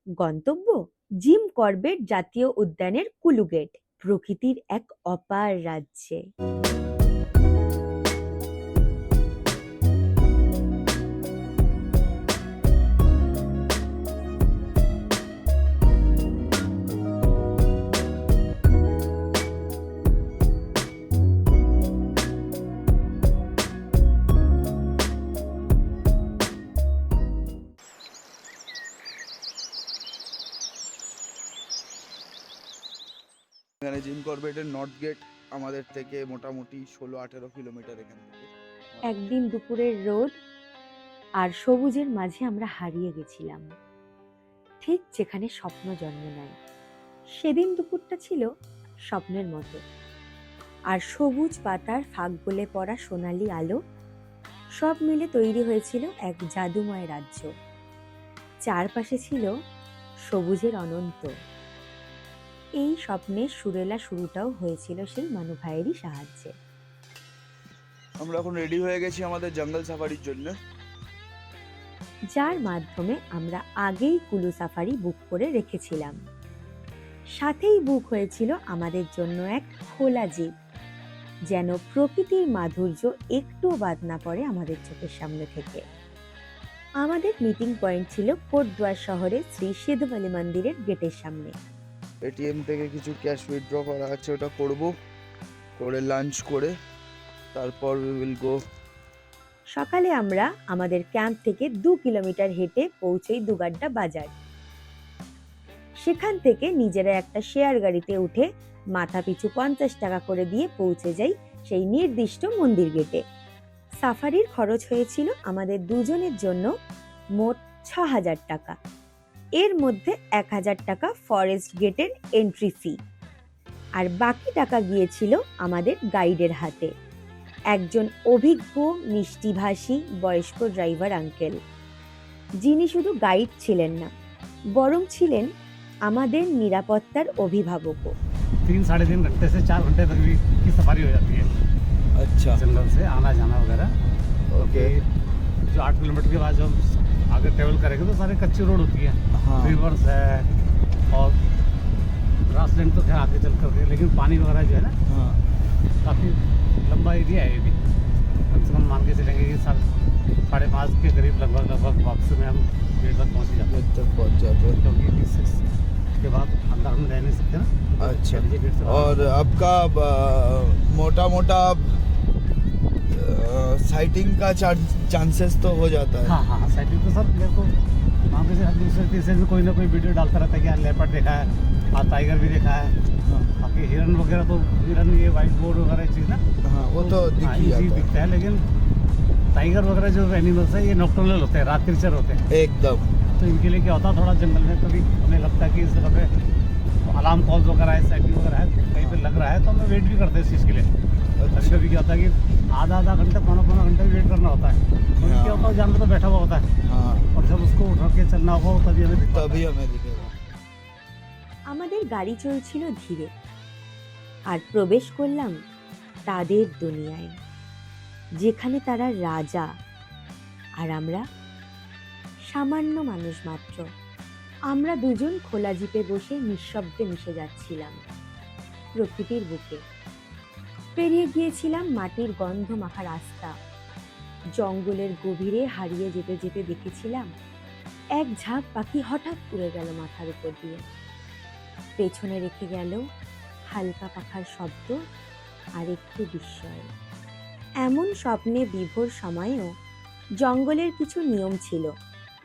গন্তব্য Jim Corbett জাতীয় উদ্যানের কুলু গেট, প্রকৃতির এক অপার রাজ্যে। এখানে জিম করবেটের নর্থ গেট আমাদের থেকে মোটামুটি 16-18 কিলোমিটার এখান থেকে। একদিন দুপুরের রোদ আর সবুজের মাঝে আমরা হারিয়ে গেছিলাম, ঠিক যেখানে স্বপ্ন জন্ম নেয়। সেদিন দুপুরটা ছিল স্বপ্নের মতো, আর সবুজ পাতার ফাঁক গলে পড়া সোনালি আলো সব মিলে তৈরি হয়েছিল এক জাদুময় রাজ্য। চারপাশে ছিল সবুজের অনন্ত। এই স্বপ্নের সুরেলা শুরুটাও হয়েছিল সেই মানু ভাইয়েরই সাহায্যে। আমরা এখন রেডি হয়ে গেছি আমাদের জঙ্গল সাফারির জন্য, যার মাধ্যমে আমরা আগেই কুলু সাফারি বুক করে রেখেছিলাম। সাথেই বুক হয়েছিল আমাদের জন্য এক খোলা জিপ, যেন প্রকৃতির মাধুর্য একটু বাদ না পড়ে আমাদের চোখের সামনে থেকে। আমাদের মিটিং পয়েন্ট ছিল কোটদ্বার শহরের শ্রী সিদ্ধবলি মন্দিরের গেটের সামনে। এটিএম থেকে কিছু ক্যাশ উইথড্র করা আছে, ওটা করব, করে লাঞ্চ করে তারপর উই উইল গো। সকালে আমরা আমাদের ক্যাম্প থেকে 2 কিলোমিটার হেঁটে পৌঁছই দুগাড্ডা বাজার। সেখান থেকে নিজেরা একটা শেয়ার গাড়িতে উঠে মাথাপিছু 50 টাকা করে দিয়ে পৌঁছে যাই সেই নির্দিষ্ট মন্দির গেটে। সাফারির খরচ হয়েছিল আমাদের দুজনের জন্য মোট 6000 টাকা। এর মধ্যে 1000 টাকা ফরেস্ট গেটের এন্ট্রি ফি, আর বাকি টাকা গিয়েছিল আমাদের গাইডের হাতে, একজন অভিজ্ঞ মিষ্টিভাষী বয়স্ক ড্রাইভার আঙ্কেল, যিনি শুধু গাইড ছিলেন না, বরং ছিলেন আমাদের নিরাপত্তার অভিভাবকও। 3-3.5 घंटे से 4 घंटे तक की सफारी हो जाती है। अच्छा, जंगल से आना जाना वगैरह। ओके। जो 8 किलोमीटर के बाद जब आगे ट्रेवल करेंगे तो सारे कच्ची रोड होती है, हाँ। रिवर्स है और ग्रासलैंड तो खैर आगे चल करके, लेकिन पानी वगैरह जो है ना, हाँ, काफ़ी लंबा एरिया है ये भी। कम से कम मान के चलेंगे कि 5:30 के करीब लगभग वापस में हम गेट तक पहुँच जाते हैं, तक पहुंच जाते हैं। क्योंकि 6 के बाद अंदर हम रह नहीं सकते ना। अच्छा, चलिए गेट से बाहर। और आपका मोटा मोटा साइटिंग का चांसेस तो हो जाता है? हाँ हाँ, साइटिंग तो सर मेरे को वहाँ पे से दूसरे तीसरे भी कोई ना कोई वीडियो डालता रहता है कि यार लेपर्ड देखा है और टाइगर भी देखा है। हाँ, बाकी हिरन वगैरह तो हिरन ये वाइट बोर्ड वगैरह चीज़ ना, हाँ, वो तो दिख ही इजी जाता है दिखता है, लेकिन टाइगर वगैरह जो एनिमल्स है ये नॉक्टर्नल होते हैं, रात क्रीचर होते हैं। एकदम। तो इनके लिए क्या होता है, थोड़ा जंगल में कभी हमें लगता है कि इस जगह पे अलार्म कॉल्स वगैरह है, सेटिंग वगैरह है, कहीं पे लग रहा है तो हम वेट भी करते हैं इस चीज़ के लिए। कभी कभी क्या होता है कि आधा घंटा पौना घंटा वेट करना होता है, तो क्या होता है जानवर तो बैठा हुआ होता है, हाँ, और जब उसको उठा के चलना होगा तभी हमें दिखता है। तभी हमें दिखेगा। আমাদের গাড়ি চলছিল ধীরে, আর প্রবেশ করলাম তাদের দুনিয়ায়, যেখানে তারা রাজা আর আমরা সামান্য মানুষ মাত্র। আমরা দুজন খোলা জিপে বসে নিঃশব্দে মিশে যাচ্ছিলাম প্রকৃতির বুকে। পেরিয়ে গিয়েছিলাম মাটির গন্ধ মাখা রাস্তা, জঙ্গলের গভীরে হারিয়ে যেতে যেতে দেখেছিলাম এক ঝাঁক পাখি হঠাৎ উড়ে গেল মাথার উপর দিয়ে। পেছনে রেখে গেল হালকা পাখার শব্দ আর একটু বিস্ময়। এমন স্বপ্নে বিভোর সময়েও জঙ্গলের কিছু নিয়ম ছিল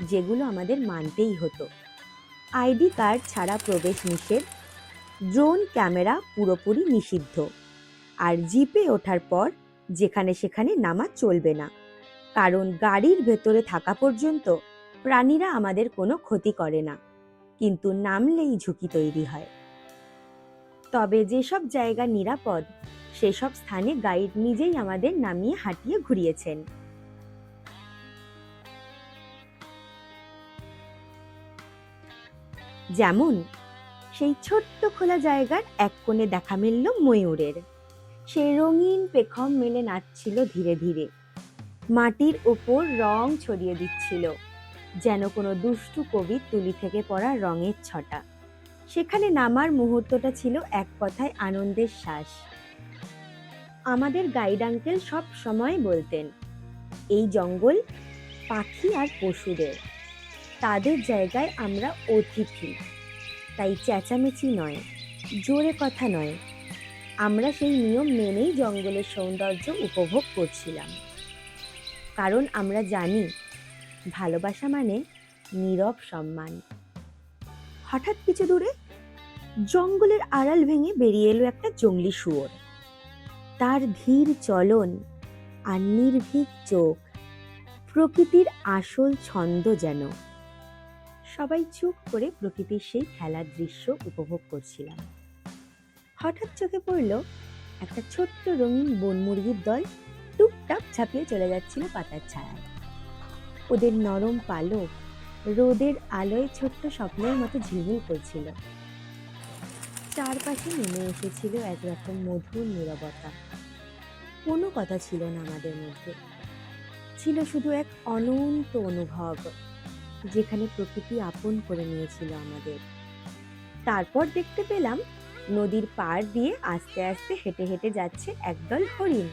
যেগুলো আমাদের মানতেই হতো। আইডি কার্ড ছাড়া প্রবেশ নিষেধ, ড্রোন ক্যামেরা পুরোপুরি নিষিদ্ধ, আর জিপে ওঠার পর যেখানে সেখানে নামা চলবে না, কারণ গাড়ির ভেতরে থাকা পর্যন্ত প্রাণীরা আমাদের কোনো ক্ষতি করে না, কিন্তু নামলেই ঝুঁকি তৈরি হয়। তবে যেসব জায়গা নিরাপদ সেসব স্থানে গাইড নিজেই আমাদের নামিয়ে হাঁটিয়ে ঘুরিয়েছেন। যেমন সেই ছোট্ট খোলা জায়গার এক কোণে দেখা মিলল ময়ূরের। সে রঙিন পেখম মেলে নাচছিল ধীরে ধীরে, মাটির উপর রং ছড়িয়ে দিচ্ছিল। যেন কোনো দুষ্টু কবির তুলি থেকে পড়া রঙের ছটা। সেখানে নামার মুহূর্তটা ছিল এক কথায় আনন্দের শ্বাস। আমাদের গাইড আঙ্কেল সব সময় বলতেন, এই জঙ্গল পাখি আর পশুদের, তাদের জায়গায় আমরা অতিথি, তাই চেঁচামেচি নয়, জোরে কথা নয়। আমরা সেই নিয়ম মেনেই জঙ্গলের সৌন্দর্য উপভোগ করছিলাম, কারণ আমরা জানি ভালোবাসা মানে নীরব সম্মান। হঠাৎ কিছু দূরে জঙ্গলের আড়াল ভেঙে বেরিয়ে এলো একটা জংলি শুয়োর। তার ধীর চলন আর নির্ভীক চোখ প্রকৃতির আসল ছন্দ যেন। সবাই চুপ করে প্রকৃতির সেই খেলার দৃশ্য উপভোগ করছিলাম। হঠাৎ চোখে পড়ল একটা ছোট্ট রঙিন বনমুরগির দল টুকটাক ঝাঁপিয়ে চলে যাচ্ছিল পাতার ছায়ায়। ওদের নরম পালক রোদের আলোয় ছোট্ট স্বপ্নের মতো ঝিলমিল করছিল। চারপাশে নেমে এসেছিল একরকম মধুর নীরবতা। কোনো কথা ছিল না আমাদের মধ্যে, ছিল শুধু এক অনন্ত অনুভব, যেখানে প্রকৃতি আপন করে নিয়েছিল আমাদের। তারপর দেখতে পেলাম নদীর পাড় দিয়ে আস্তে আস্তে হেঁটে হেঁটে যাচ্ছে একদল হরিণ।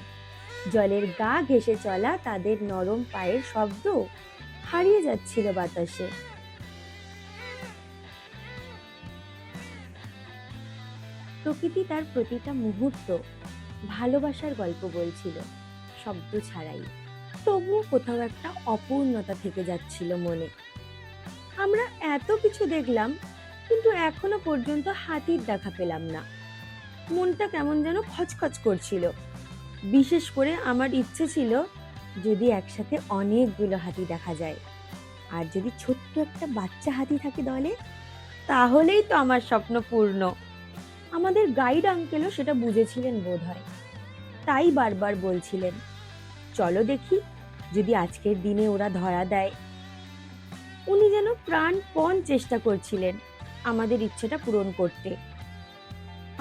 জলের গা ঘেঁষে চলা তাদের নরম পায়ের শব্দ হারিয়ে যাচ্ছিল বাতাসে। প্রকৃতি তার প্রতিটা মুহূর্ত ভালোবাসার গল্প বলছিল, শব্দ ছাড়াই। তবুও কোথাও একটা অপূর্ণতা থেকে যাচ্ছিল মনে। আমরা এত কিছু দেখলাম, কিন্তু এখনো পর্যন্ত হাতির দেখা পেলাম না। মনটা কেমন যেন খচখচ করছিল। বিশেষ করে আমার ইচ্ছে ছিল যদি একসাথে অনেকগুলো হাতি দেখা যায়, আর যদি ছোট্ট একটা বাচ্চা হাতি থাকে দলে, তাহলেই তো আমার স্বপ্ন পূর্ণ। আমাদের গাইড আঙ্কেলও সেটা বুঝেছিলেন বোধহয়, তাই বারবার বলছিলেন, চলো দেখি যদি আজকের দিনে ওরা ধরা দেয়। উনি যেন প্রাণপণ চেষ্টা করছিলেন আমাদের ইচ্ছেটা পূরণ করতে।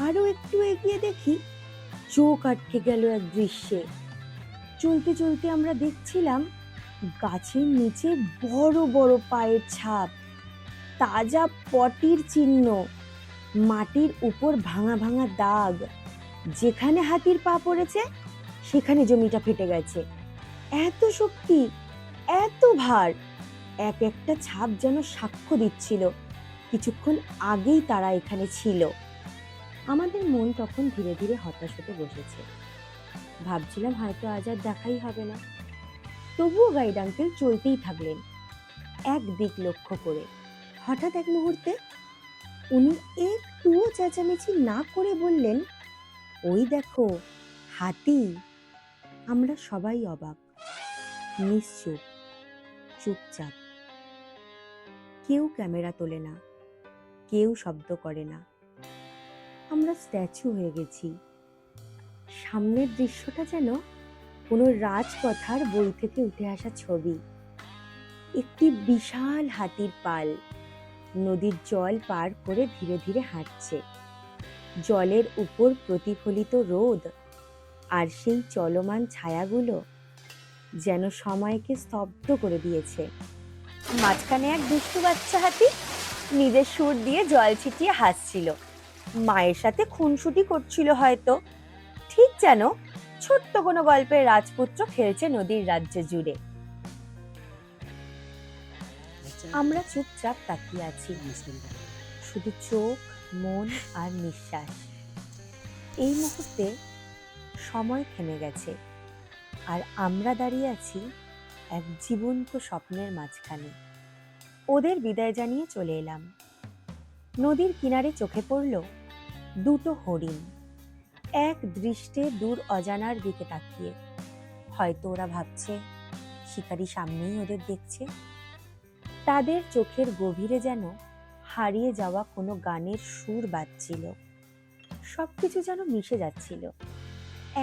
আরো একটু এগিয়ে দেখি চোখ আটকে গেল এক দৃশ্যে। চলতে চলতে আমরা দেখছিলাম গাছের নিচে বড় বড় পায়ের ছাপ, তাজা পটির চিহ্ন, মাটির উপর ভাঙা ভাঙা দাগ। যেখানে হাতির পা পড়েছে সেখানে জমিটা ফেটে গেছে। এত শক্তি, এত ভার, এক একটা ছাপ যেন সাক্ষ্য দিচ্ছিল কিছুক্ষণ আগেই তারা এখানে ছিল। আমাদের মন তখন ধীরে ধীরে হতাশ হতে বসেছে। ভাবছিলাম হয়তো আজ আর দেখাই হবে না। তবুও গাইড আঙ্কেল চলতেই থাকলেন এক দিক লক্ষ্য করে। হঠাৎ এক মুহূর্তে উনি একটুও চেঁচামেচি না করে বললেন, ওই দেখো হাতি। আমরা সবাই অবাক, নিশ্চুপ, চুপচাপ। কেউ ক্যামেরা তোলে না, কেউ শব্দ করে না। আমরা স্ট্যাচু হয়ে গেছি। সামনের দৃশ্যটা যেন কোনো রাজকথার বই থেকে উঠে আসা ছবি। একটি বিশাল হাতির পাল নদীর জল পার করে ধীরে ধীরে হাঁটছে। জলের উপর প্রতিফলিত রোদ আর সেই চলমান ছায়াগুলো যেন সময়কে স্তব্ধ করে দিয়েছে। মাঝখানে এক দুষ্টু বাচ্চা হাতি নিজের সুর দিয়ে জল ছিটিয়ে হাসছিল। মায়ের সাথে খুনসুটি করছিল হয়তো, ঠিক যেন ছোট্ট কোনো গল্পের রাজপুত্র খেলছে নদীর রাজ্যে জুড়ে। আমরা চুপচাপ তাকিয়ে আছি, শুধু চোখ, মন আর নিঃশ্বাস। এই মুহূর্তে সময় থেমে গেছে, আর আমরা দাঁড়িয়ে আছি এক জীবন্ত স্বপ্নের মাঝখানে। ওদের বিদায় জানিয়ে চলে এলাম। নদীর কিনারে চোখে পড়ল দুটো হরিণ, এক দৃষ্টে দূর অজানার দিকে তাকিয়ে। হয়তো ওরা ভাবছে শিকারী সামনেই ওদের দেখছে। তাদের চোখের গভীরে যেন হারিয়ে যাওয়া কোনো গানের সুর বাজছিল। সবকিছু যেন মিশে যাচ্ছিল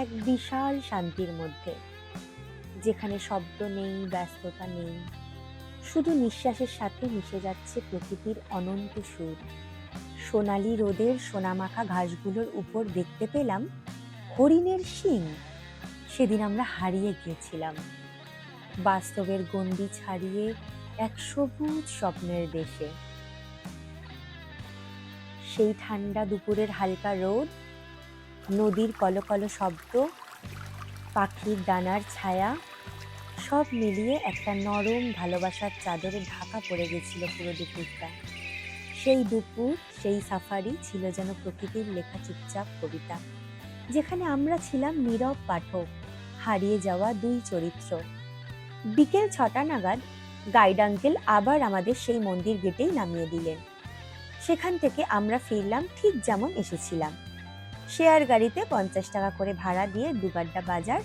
এক বিশাল শান্তির মধ্যে, যেখানে শব্দ নেই, ব্যস্ততা নেই, শুধু নিঃশ্বাসের সাথে মিশে যাচ্ছে প্রকৃতির অনন্ত সুর। সোনালি রোদের সোনামাখা ঘাসগুলোর উপর দেখতে পেলাম হরিণের শিং। সেদিন আমরা হারিয়ে গিয়েছিলাম, বাস্তবের গণ্ডি ছাড়িয়ে এক সবুজ স্বপ্নের দেশে। সেই ঠান্ডা দুপুরের হালকা রোদ, নদীর কলকল শব্দ, পাখির ডানার ছায়া, সব মিলিয়ে একটা নরম ভালোবাসার চাদরে ঢাকা পড়ে গেছিল পুরো দুপুরটা। সেই দুপুর, সেই সাফারি ছিল যেন প্রকৃতির লেখা চুপচাপ কবিতা, যেখানে আমরা ছিলাম নীরব পাঠক, হারিয়ে যাওয়া দুই চরিত্র। বিকেল 6টা নাগাদ গাইড আঙ্কেল আবার আমাদের সেই মন্দির গেটেই নামিয়ে দিলেন। সেখান থেকে আমরা ফিরলাম ঠিক যেমন এসেছিলাম। শেয়ার গাড়িতে 50 টাকা করে ভাড়া দিয়ে দুগাড্ডা বাজার,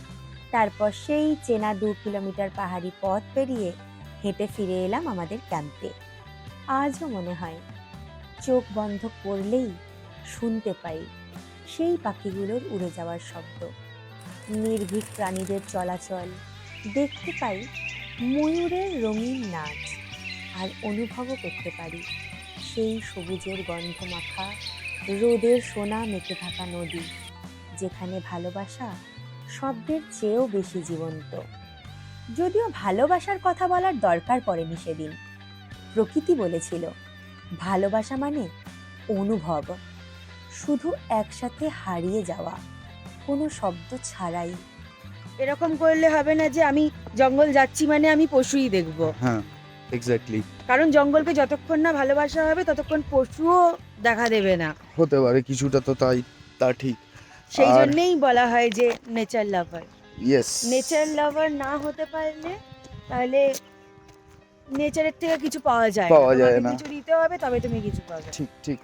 তারপর সেই চেনা 2 কিলোমিটার পাহাড়ি পথ পেরিয়ে হেঁটে ফিরে এলাম আমাদের ক্যাম্পে। আজও মনে হয় চোখ বন্ধ করলেই শুনতে পাই সেই পাখিগুলোর উড়ে যাওয়ার শব্দ, নির্ভীক প্রাণীদের চলাচল, দেখতে পাই ময়ূরের রঙিন নাচ, আর অনুভবও করতে পারি সেই সবুজের গন্ধ মাখা রোদের সোনা মেখে থাকা নদী, যেখানে ভালোবাসা শব্দের চেয়েও বেশি জীবন্ত। যদিও ভালোবাসার কথা বলার দরকার পড়েনি সেদিন, প্রকৃতি বলেছিল ভালোবাসা মানে অনুভব, শুধু একসাথে হারিয়ে যাওয়া, কোনো শব্দ ছাড়াই। এরকম করলে হবে না যে আমি জঙ্গল যাচ্ছি মানে আমি পশুই দেখব, হ্যাঁ এক্স্যাক্টলি, কারণ জঙ্গলকে যতক্ষণ না ভালোবাসা হবে ততক্ষণ পশুও দেখা দেবে না। হতে পারে কিছুটা তো তাই, তা ঠিক। সেই আর- জন্যেই বলা হয় যে নেচার লাভার। ইয়েস, নেচার লাভার না হতে পারলে তাহলে নেচারের থেকে কিছু পাওয়া যায় পাওয়া যায় তোমাকে না। কিছু দিতে হবে তবে তুমি কিছু পাবে। ঠিক ঠিক।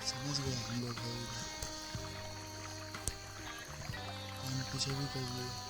समझ गए हम लोग, पीछे भी करिए।